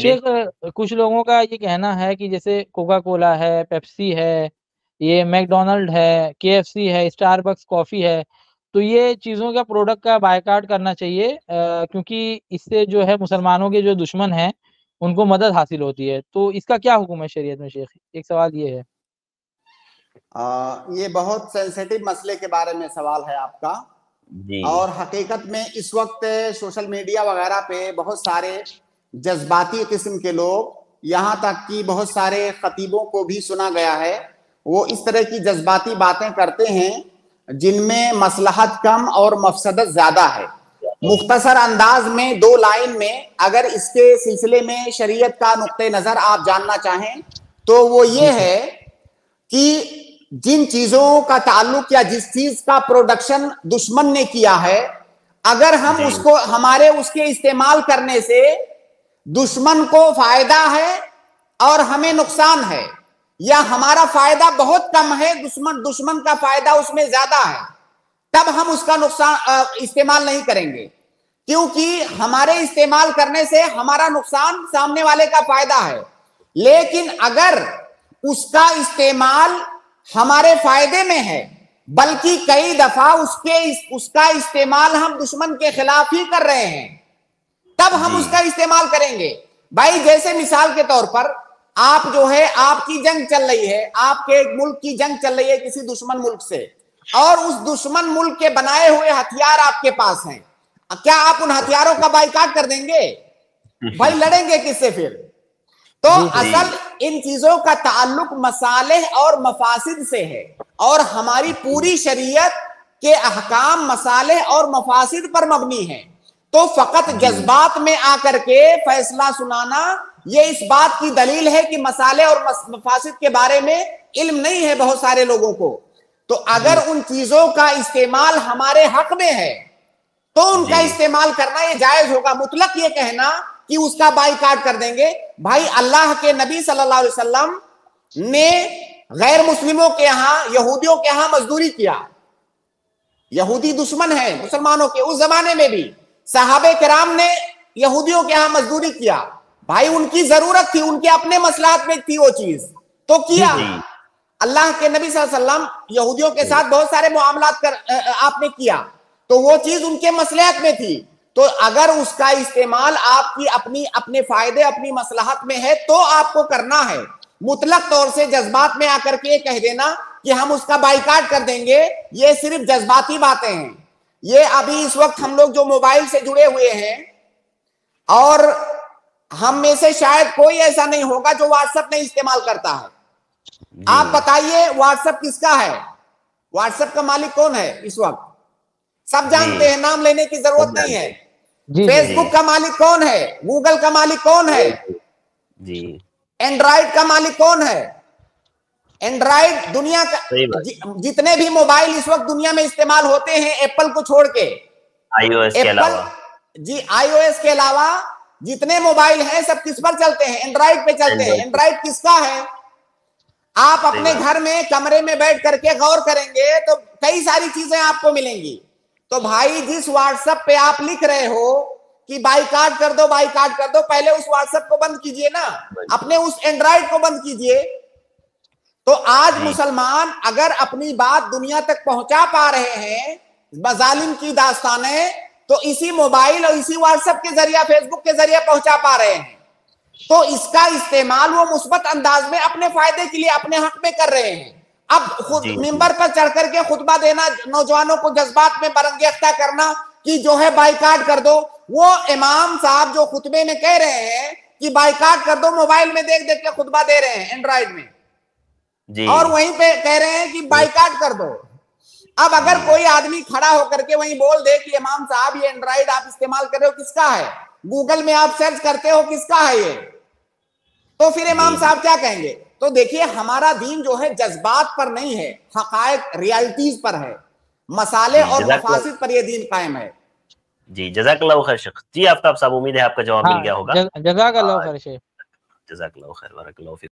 शेख कुछ लोगों का ये कहना है कि जैसे कोका कोला है, पेप्सी है, ये मैकडॉनल्ड है, केएफसी है, स्टारबक्स कॉफ़ी है, तो ये चीज़ों का प्रोडक्ट का बायकॉट करना चाहिए क्योंकि इससे जो है मुसलमानों के जो दुश्मन हैं, उनको मदद हासिल होती है। तो इसका क्या हुक्म है शरीयत में शेख? एक सवाल ये है। ये बहुत सेंसिटिव मसले के बारे में सवाल है आपका। जी और हकीकत में इस वक्त सोशल मीडिया वगैरह पे बहुत सारे जज्बाती किस्म के लोग, यहाँ तक कि बहुत सारे खतीबों को भी सुना गया है, वो इस तरह की जज्बाती बातें करते हैं जिनमें मसलहत कम और मफसदत ज्यादा है। मुख्तसर अंदाज में 2 लाइन में अगर इसके सिलसिले में शरीयत का नुक्ते नजर आप जानना चाहें तो वो ये है कि जिन चीजों का ताल्लुक या जिस चीज का प्रोडक्शन दुश्मन ने किया है, अगर हम उसको हमारे उसके इस्तेमाल करने से दुश्मन को फायदा है और हमें नुकसान है, या हमारा फायदा बहुत कम है, दुश्मन का फायदा उसमें ज्यादा है, तब हम उसका नुकसान इस्तेमाल नहीं करेंगे, क्योंकि हमारे इस्तेमाल करने से हमारा नुकसान सामने वाले का फायदा है। लेकिन अगर उसका इस्तेमाल हमारे फायदे में है, बल्कि कई दफा उसका इस्तेमाल हम दुश्मन के खिलाफ ही कर रहे हैं, तब हम उसका इस्तेमाल करेंगे। भाई जैसे मिसाल के तौर पर आप जो है, आपकी जंग चल रही है, आपके मुल्क की जंग चल रही है किसी दुश्मन मुल्क से, और उस दुश्मन मुल्क के बनाए हुए हथियार आपके पास हैं, क्या आप उन हथियारों का बाइकाट कर देंगे? भाई लड़ेंगे किससे फिर? तो असल इन चीजों का ताल्लुक मसाले और मफासिद से है, और हमारी पूरी शरीयत के अहकाम मसाले और मफासिद पर मबनी है। तो फकत जज्बात में आकर के फैसला सुनाना ये इस बात की दलील है कि मसाले और मफासिद के बारे में इल्म नहीं है बहुत सारे लोगों को। तो अगर उन चीजों का इस्तेमाल हमारे हक में है तो उनका इस्तेमाल करना ये जायज होगा। मुतलक ये कहना कि उसका बाइकाट कर देंगे, भाई अल्लाह के नबी सल्लल्लाहु अलैहि वसल्लम ने गैर मुस्लिमों के यहां, यहूदियों के यहां मजदूरी किया। यहूदी दुश्मन है मुसलमानों के, उस जमाने में भी सहाबे किराम ने यहूदियों के यहां मजदूरी किया। भाई उनकी जरूरत थी, उनके अपने मसलाहत में थी वो चीज, तो किया। अल्लाह के नबी सल्लल्लाहु अलैहि वसल्लम यहूदियों के साथ बहुत सारे मुआमलात आपने किया, तो वो चीज उनके मसलहत में थी। तो अगर उसका इस्तेमाल आपकी अपने फायदे, अपनी मसलहत में है तो आपको करना है। मुतलक तौर से जज्बात में आकर के कह देना कि हम उसका बाइकाट कर देंगे, ये सिर्फ जज्बाती बातें हैं। ये अभी इस वक्त हम लोग जो मोबाइल से जुड़े हुए हैं, और हम में से शायद कोई ऐसा नहीं होगा जो व्हाट्सएप नहीं इस्तेमाल करता है। आप बताइए व्हाट्सएप किसका है? व्हाट्सएप का मालिक कौन है इस वक्त? सब जानते हैं, नाम लेने की जरूरत नहीं है। फेसबुक का मालिक कौन है? गूगल का मालिक कौन है? एंड्रॉइड का मालिक कौन है? एंड्रॉइड दुनिया का जितने भी मोबाइल इस वक्त दुनिया में इस्तेमाल होते हैं, एप्पल को छोड़ के, iOS के अलावा, iOS के अलावा जितने मोबाइल हैं सब किस पर चलते हैं? एंड्रॉइड पे चलते हैं। एंड्रॉइड किसका है? आप अपने घर में कमरे में बैठ करके गौर करेंगे तो कई सारी चीजें आपको मिलेंगी। तो भाई जिस व्हाट्सएप पे आप लिख रहे हो कि बाइकाट कर दो, बाइकाट कर दो, पहले उस व्हाट्सएप को बंद कीजिए ना, अपने उस एंड्रॉइड को बंद कीजिए। तो आज मुसलमान अगर अपनी बात दुनिया तक पहुंचा पा रहे हैं मजालिम की दास्तानें, तो इसी मोबाइल और इसी व्हाट्सएप के जरिए, फेसबुक के जरिए पहुंचा पा रहे हैं। तो इसका इस्तेमाल वो मुस्बत अंदाज में अपने फायदे के लिए, अपने हक में कर रहे हैं। अब खुद मिंबर पर चढ़ करके खुतबा देना, नौजवानों को जज्बात में बरंगेख्ता करना कि जो है बाइकाट कर दो, वो इमाम साहब जो खुतबे में कह रहे हैं कि बाइकाट कर दो, मोबाइल में देख देख के खुतबा दे रहे हैं एंड्रॉइड में, और वहीं पे कह रहे हैं कि बाइकाट कर दो। अब अगर कोई आदमी खड़ा होकर के वहीं बोल दे कि इमाम साहब ये एंड्रॉइड आप इस्तेमाल कर रहे हो, किसका है? गूगल में आप सर्च करते हो किसका है ये, तो फिर इमाम साहब क्या कहेंगे? तो देखिए हमारा दीन जो है जज्बात पर नहीं है, हकायक रियलिटीज पर है, मसाले और मफासिद पर ये दीन कायम है। जी जज़ाकल्लाहु खैर शेख। जी आफ्ताब साहब, उम्मीद है आपका जवाब मिल गया होगा। जज़ाकल्लाहु खैर शेख। जज़ाकल्लाहु खैर, बारकल्लाहु फीक।